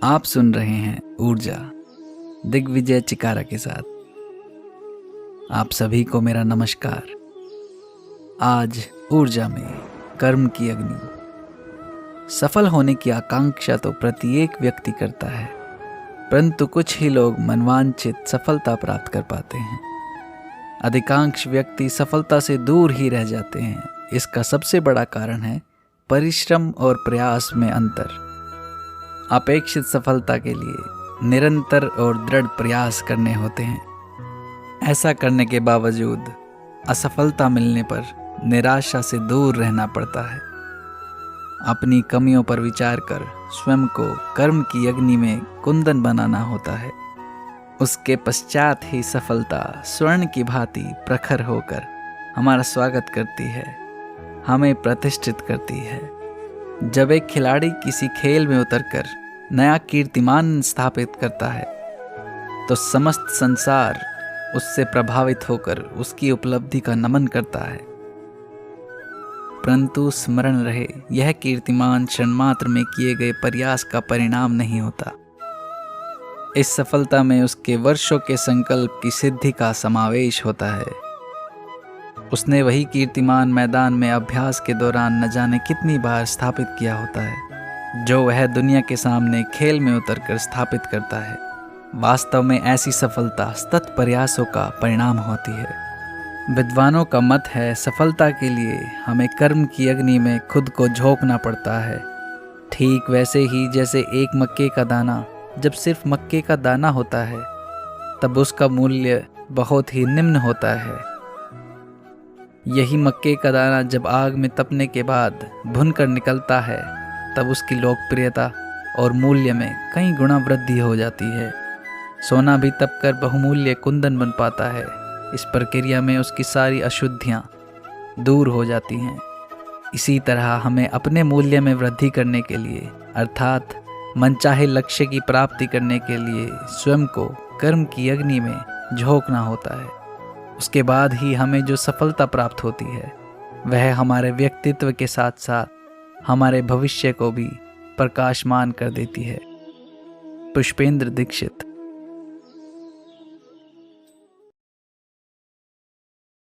आप सुन रहे हैं ऊर्जा दिग्विजय चिकारा के साथ। आप सभी को मेरा नमस्कार। आज ऊर्जा में कर्म की अग्नि। सफल होने की आकांक्षा तो प्रत्येक व्यक्ति करता है, परंतु कुछ ही लोग मनवांछित सफलता प्राप्त कर पाते हैं। अधिकांश व्यक्ति सफलता से दूर ही रह जाते हैं। इसका सबसे बड़ा कारण है परिश्रम और प्रयास में अंतर। अपेक्षित सफलता के लिए निरंतर और दृढ़ प्रयास करने होते हैं। ऐसा करने के बावजूद असफलता मिलने पर निराशा से दूर रहना पड़ता है। अपनी कमियों पर विचार कर स्वयं को कर्म की अग्नि में कुंदन बनाना होता है। उसके पश्चात ही सफलता स्वर्ण की भांति प्रखर होकर हमारा स्वागत करती है, हमें प्रतिष्ठित करती है। जब एक खिलाड़ी किसी खेल में उतरकर नया कीर्तिमान स्थापित करता है तो समस्त संसार उससे प्रभावित होकर उसकी उपलब्धि का नमन करता है। परंतु स्मरण रहे, यह कीर्तिमान क्षणमात्र में किए गए प्रयास का परिणाम नहीं होता। इस सफलता में उसके वर्षों के संकल्प की सिद्धि का समावेश होता है। उसने वही कीर्तिमान मैदान में अभ्यास के दौरान न जाने कितनी बार स्थापित किया होता है, जो वह दुनिया के सामने खेल में उतरकर स्थापित करता है। वास्तव में ऐसी सफलता सतत प्रयासों का परिणाम होती है। विद्वानों का मत है, सफलता के लिए हमें कर्म की अग्नि में खुद को झोंकना पड़ता है। ठीक वैसे ही जैसे एक मक्के का दाना जब सिर्फ मक्के का दाना होता है तब उसका मूल्य बहुत ही निम्न होता है। यही मक्के का दाना जब आग में तपने के बाद भुनकर निकलता है तब उसकी लोकप्रियता और मूल्य में कई गुना वृद्धि हो जाती है। सोना भी तपकर बहुमूल्य कुंदन बन पाता है। इस प्रक्रिया में उसकी सारी अशुद्धियाँ दूर हो जाती हैं। इसी तरह हमें अपने मूल्य में वृद्धि करने के लिए अर्थात मनचाहे लक्ष्य की प्राप्ति करने के लिए स्वयं को कर्म की अग्नि में झोंकना होता है। उसके बाद ही हमें जो सफलता प्राप्त होती है वह हमारे व्यक्तित्व के साथ साथ हमारे भविष्य को भी प्रकाशमान कर देती है। पुष्पेंद्र दीक्षित।